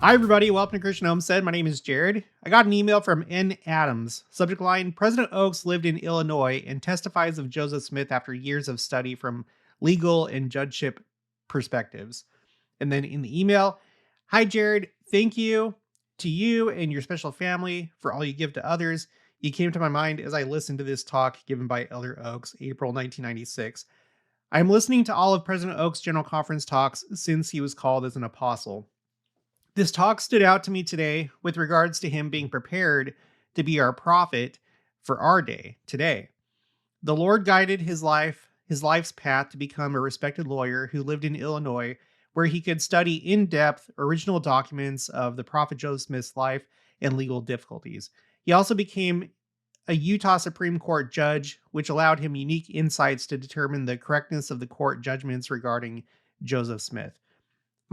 Hi, everybody. Welcome to Christian Homestead. My name is Jared. I got an email from N. Adams. Subject line: President Oaks lived in Illinois and testifies of Joseph Smith after years of study from legal and judgeship perspectives. And then in the email: Hi, Jared. Thank you to you and your special family for all you give to others. You came to my mind as I listened to this talk given by Elder Oaks, April 1996. I'm listening to all of President Oaks' General Conference talks since he was called as an apostle. This talk stood out to me today with regards to him being prepared to be our prophet for our day today. The Lord guided his life's path to become a respected lawyer who lived in Illinois, where he could study in depth original documents of the prophet Joseph Smith's life and legal difficulties. He also became a Utah Supreme Court judge, which allowed him unique insights to determine the correctness of the court judgments regarding Joseph Smith.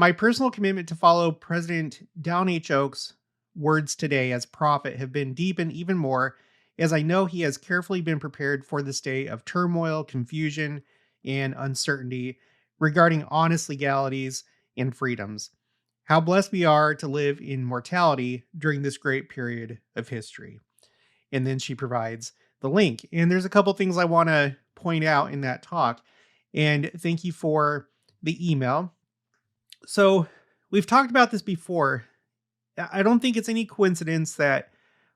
My personal commitment to follow President Dallin H. Oaks' words today as prophet have been deepened even more, as I know he has carefully been prepared for this day of turmoil, confusion, and uncertainty regarding honest legalities and freedoms. How blessed we are to live in mortality during this great period of history. And then she provides the link. And there's a couple things I want to point out in that talk. And thank you for the email. So we've talked about this before. I don't think it's any coincidence that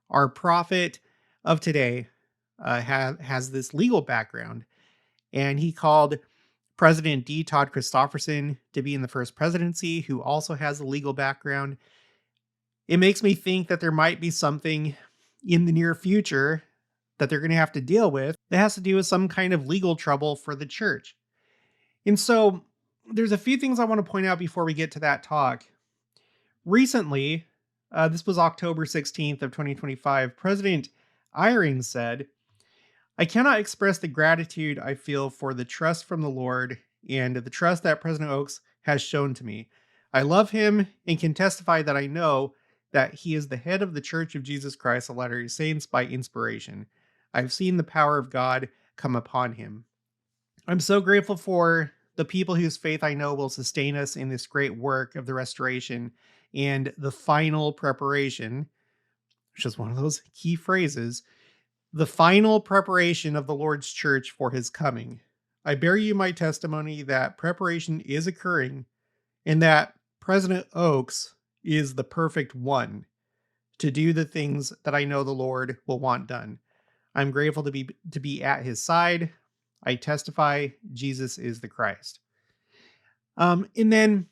our prophet of today has this legal background. And he called President D. Todd Christofferson to be in the first presidency, who also has a legal background. It makes me think that there might be something in the near future that they're going to have to deal with that has to do with some kind of legal trouble for the church. And so there's a few things I want to point out before we get to that talk. Recently, this was October 16th of 2025, President Eyring said, "I cannot express the gratitude I feel for the trust from the Lord and the trust that President Oaks has shown to me. I love him and can testify that I know that he is the head of the Church of Jesus Christ of Latter-day Saints by inspiration. I've seen the power of God come upon him. I'm so grateful for the people whose faith I know will sustain us in this great work of the restoration and the final preparation," which is one of those key phrases, "the final preparation of the Lord's church for his coming. I bear you my testimony that preparation is occurring and that President Oaks is the perfect one to do the things that I know the Lord will want done. I'm grateful to be at his side. I testify Jesus is the Christ." And then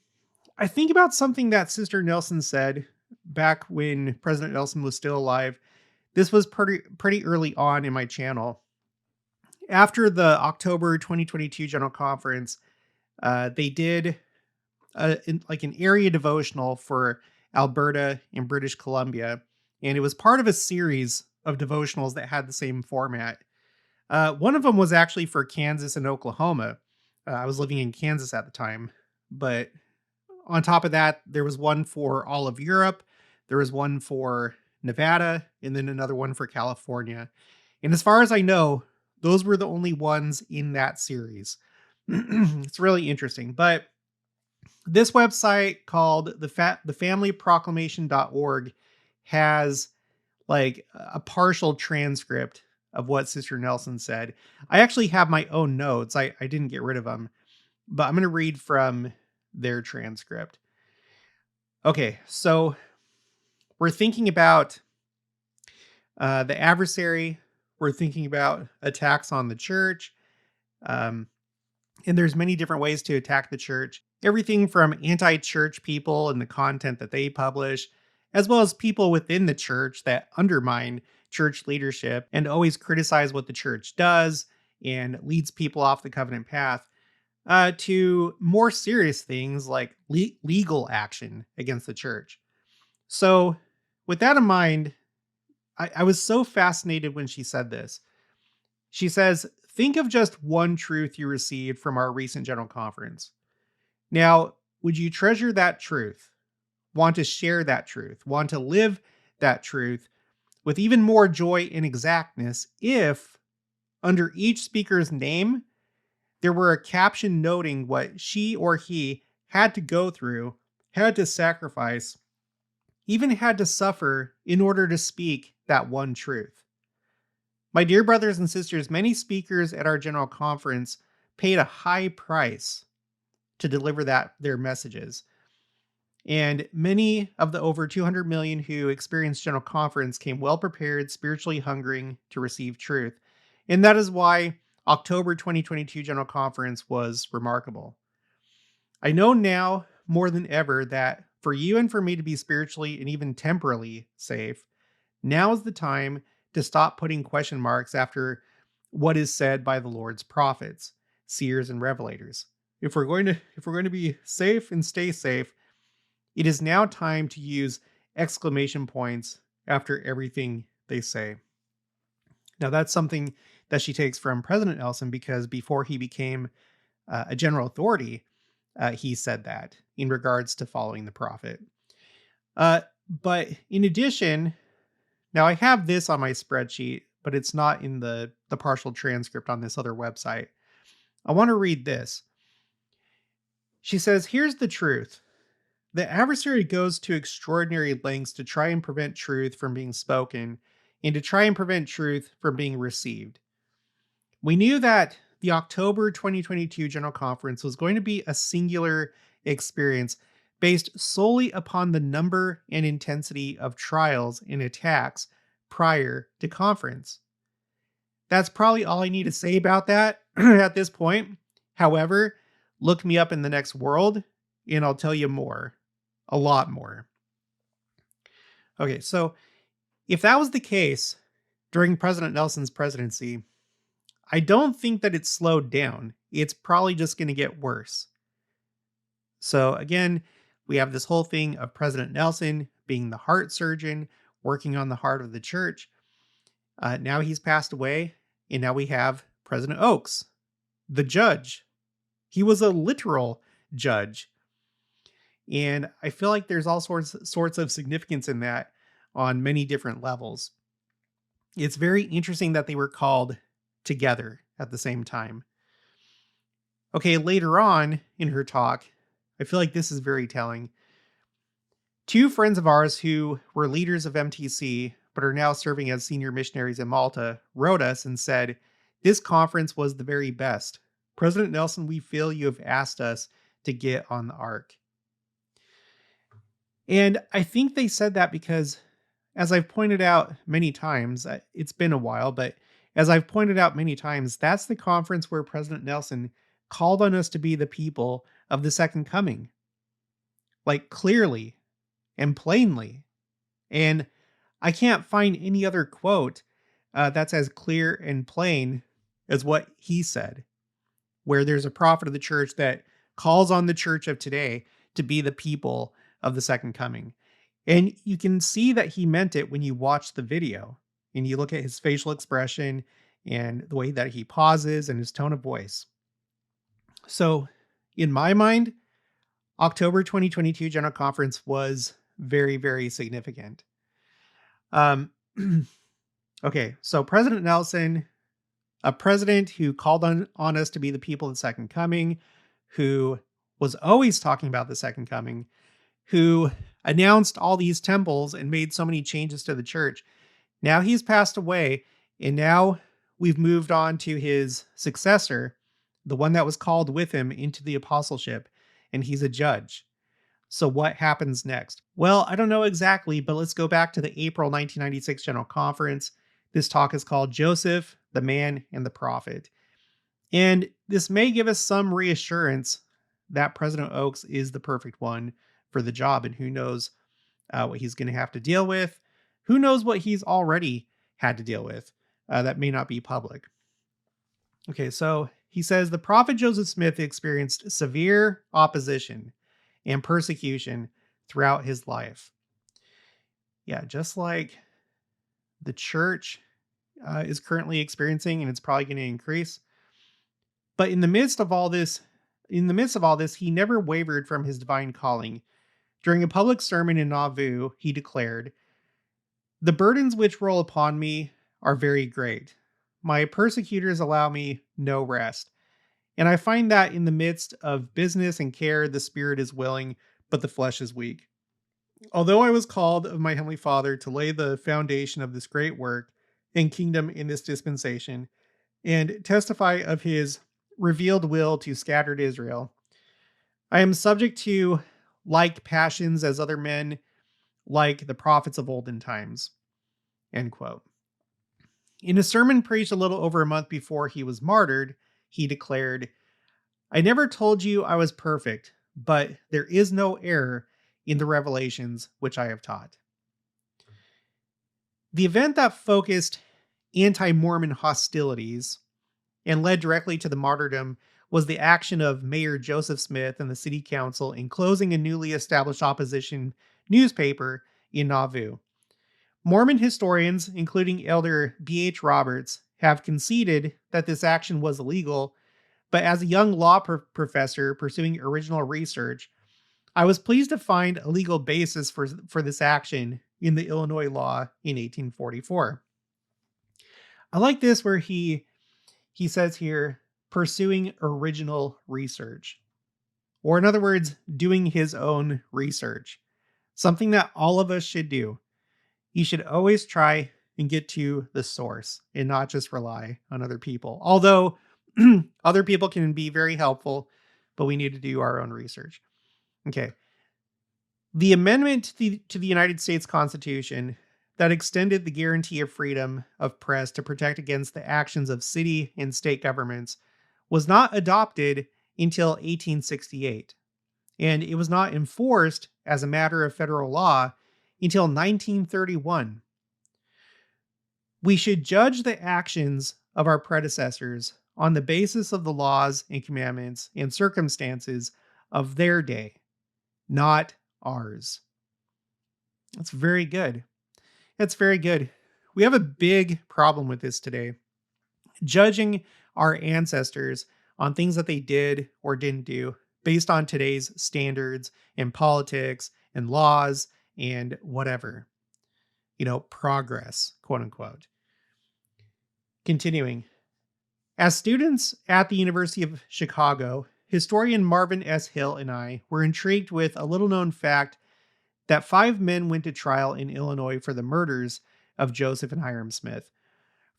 I think about something that Sister Nelson said back when President Nelson was still alive. This was pretty early on in my channel. After the October 2022 General Conference, they did an area devotional for Alberta and British Columbia, and it was part of a series of devotionals that had the same format. One of them was actually for Kansas and Oklahoma. I was living in Kansas at the time, but on top of that, there was one for all of Europe. There was one for Nevada, and then another one for California. And as far as I know, those were the only ones in that series. It's really interesting. But this website called thefamilyproclamation.org has like a partial transcript of what Sister Nelson said. I actually have my own notes. I didn't get rid of them, but I'm going to read from their transcript. Okay, so we're thinking about the adversary. We're thinking about attacks on the church. And there's many different ways to attack the church. Everything from anti-church people and the content that they publish, as well as people within the church that undermine church leadership and always criticize what the church does and leads people off the covenant path, to more serious things like legal action against the church. So with that in mind, I was so fascinated when she said this. She says, "Think of just one truth you received from our recent General Conference. Now, would you treasure that truth, want to share that truth, want to live that truth with even more joy and exactness if, under each speaker's name, there were a caption noting what she or he had to go through, had to sacrifice, even had to suffer in order to speak that one truth. My dear brothers and sisters, many speakers at our general conference paid a high price to deliver their messages. And many of the over 200 million who experienced General Conference came well prepared, spiritually hungering to receive truth. And that is why October 2022 General Conference was remarkable. I know now more than ever that for you and for me to be spiritually and even temporally safe, now is the time to stop putting question marks after what is said by the Lord's prophets, seers, and revelators. If we're going to be safe and stay safe, it is now time to use exclamation points after everything they say. Now, that's something that she takes from President Nelson because before he became a general authority, he said that in regards to following the prophet. But in addition, now I have this on my spreadsheet, but it's not in the partial transcript on this other website. I want to read this. She says, "Here's the truth. The adversary goes to extraordinary lengths to try and prevent truth from being spoken and to try and prevent truth from being received. We knew that the October 2022 General Conference was going to be a singular experience based solely upon the number and intensity of trials and attacks prior to conference. That's probably all I need to say about that at this point. However, look me up in the next world and I'll tell you more. A lot more." Okay, so if that was the case during President Nelson's presidency, I don't think that it's slowed down. It's probably just going to get worse. So again, we have this whole thing of President Nelson being the heart surgeon, working on the heart of the church. Now he's passed away, and now we have President Oaks, the judge. He was a literal judge. And I feel like there's all sorts of significance in that on many different levels. It's very interesting that they were called together at the same time. Okay, later on in her talk, I feel like this is very telling. Two friends of ours who were leaders of MTC but are now serving as senior missionaries in Malta wrote us and said, "This conference was the very best. President Nelson, we feel you have asked us to get on the ark." And I think they said that because, as I've pointed out many times, it's been a while, but as I've pointed out many times, that's the conference where President Nelson called on us to be the people of the second coming. Like clearly and plainly. And I can't find any other quote that's as clear and plain as what he said, where there's a prophet of the church that calls on the church of today to be the people of the second coming. And you can see that he meant it when you watch the video and you look at his facial expression and the way that he pauses and his tone of voice. So, in my mind, October 2022 General Conference was very, very significant. Okay, so President Nelson, a president who called on us to be the people of the second coming, who was always talking about the second coming, who announced all these temples and made so many changes to the church. Now he's passed away, and now we've moved on to his successor, the one that was called with him into the apostleship, and he's a judge. So what happens next? Well, I don't know exactly, but let's go back to the April 1996 General Conference. This talk is called Joseph, the Man, and the Prophet. And this may give us some reassurance that President Oaks is the perfect one for the job, and who knows what he's going to have to deal with. Who knows what he's already had to deal with that may not be public. Okay, so he says the prophet Joseph Smith experienced severe opposition and persecution throughout his life. Yeah, just like the church is currently experiencing, and it's probably going to increase. But in the midst of all this, he never wavered from his divine calling. During a public sermon in Nauvoo, he declared, "The burdens which roll upon me are very great. My persecutors allow me no rest. And I find that in the midst of business and care, the spirit is willing, but the flesh is weak." Although I was called of my Heavenly Father to lay the foundation of this great work and kingdom in this dispensation, and testify of his revealed will to scattered Israel, I am subject to like passions as other men, like the prophets of olden times. End quote. In a sermon preached a little over a month before he was martyred, he declared, I never told you I was perfect, but there is no error in the revelations which I have taught. The event that focused anti Mormon hostilities and led directly to the martyrdom was the action of Mayor Joseph Smith and the city council in closing a newly established opposition newspaper in Nauvoo. Mormon historians, including Elder B.H. Roberts, have conceded that this action was illegal, but as a young law professor pursuing original research, I was pleased to find a legal basis for this action in the Illinois law in 1844. I like this where he says here, pursuing original research, or in other words, doing his own research, something that all of us should do. You should always try and get to the source and not just rely on other people. Although other people can be very helpful, but we need to do our own research. Okay. The amendment to the United States Constitution that extended the guarantee of freedom of press to protect against the actions of city and state governments was not adopted until 1868, and it was not enforced as a matter of federal law until 1931. We should judge the actions of our predecessors on the basis of the laws and commandments and circumstances of their day, not ours. That's very good. That's very good. We have a big problem with this today. Judging our ancestors on things that they did or didn't do based on today's standards and politics and laws and whatever, progress, quote unquote. Continuing. As students at the University of Chicago, historian Marvin S. Hill and I were intrigued with a little known fact that 5 men went to trial in Illinois for the murders of Joseph and Hiram Smith.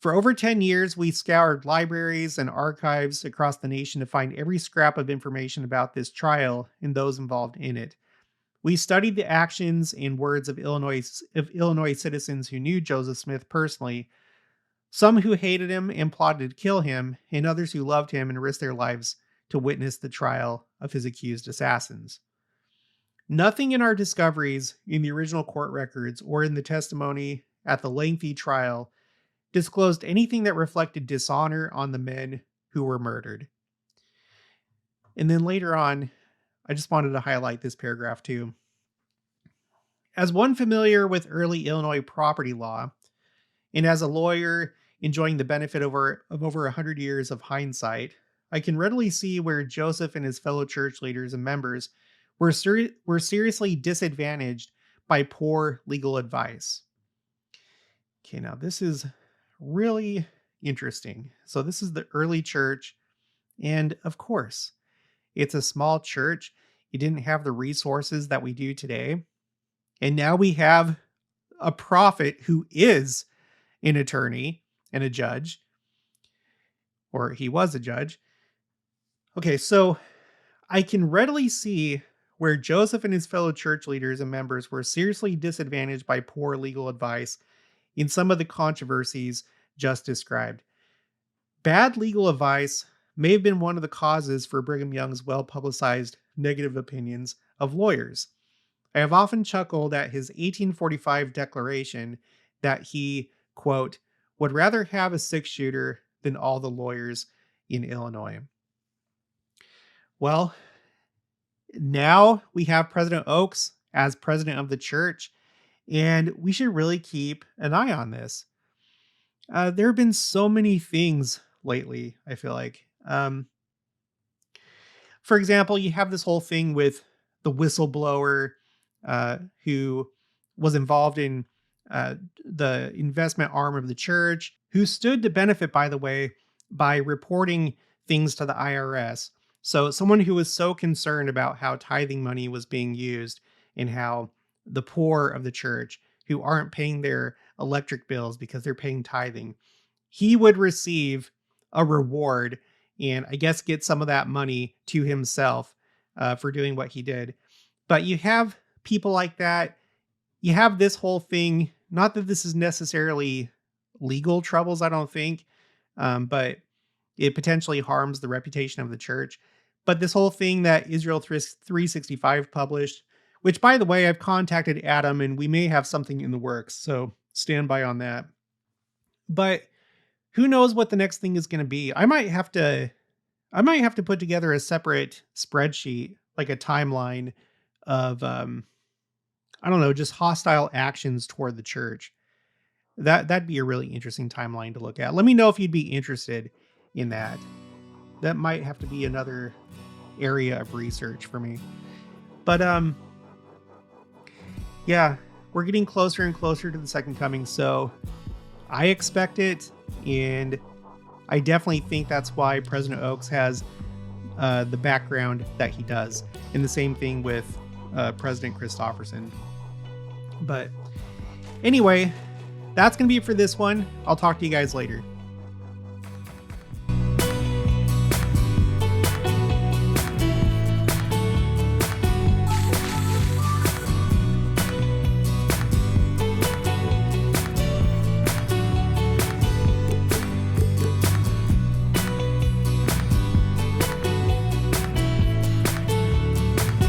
For over 10 years, we scoured libraries and archives across the nation to find every scrap of information about this trial and those involved in it. We studied the actions and words of Illinois citizens who knew Joseph Smith personally, some who hated him and plotted to kill him, and others who loved him and risked their lives to witness the trial of his accused assassins. Nothing in our discoveries in the original court records or in the testimony at the lengthy trial disclosed anything that reflected dishonor on the men who were murdered. And then later on, I just wanted to highlight this paragraph too. As one familiar with early Illinois property law, and as a lawyer enjoying the benefit of over 100 years of hindsight, I can readily see where Joseph and his fellow church leaders and members were seriously disadvantaged by poor legal advice. Okay, now this is really interesting. So this is the early church, and of course, it's a small church. It didn't have the resources that we do today. And now we have a prophet who is an attorney and a judge, or he was a judge. Okay, so I can readily see where Joseph and his fellow church leaders and members were seriously disadvantaged by poor legal advice in some of the controversies just described. Bad legal advice may have been one of the causes for Brigham Young's well-publicized negative opinions of lawyers. I have often chuckled at his 1845 declaration that he, quote, would rather have a 6-shooter than all the lawyers in Illinois. Well, now we have President Oaks as president of the church, and we should really keep an eye on this. There have been so many things lately, I feel like. For example, you have this whole thing with the whistleblower who was involved in the investment arm of the church, who stood to benefit, by the way, by reporting things to the IRS. So someone who was so concerned about how tithing money was being used and how the poor of the church who aren't paying their electric bills because they're paying tithing, he would receive a reward and I guess get some of that money to himself for doing what he did. But you have people like that. You have this whole thing, not that this is necessarily legal troubles, I don't think, but it potentially harms the reputation of the church. But this whole thing that Israel 365 published, which by the way, I've contacted Adam and we may have something in the works. So stand by on that. But who knows what the next thing is going to be? I might have to put together a separate spreadsheet, like a timeline of I don't know, just hostile actions toward the church. That'd be a really interesting timeline to look at. Let me know if you'd be interested in that. That might have to be another area of research for me. But yeah, we're getting closer and closer to the second coming, so I expect it, and I definitely think that's why President Oaks has the background that he does. And the same thing with President Christopherson. But anyway, that's going to be it for this one. I'll talk to you guys later.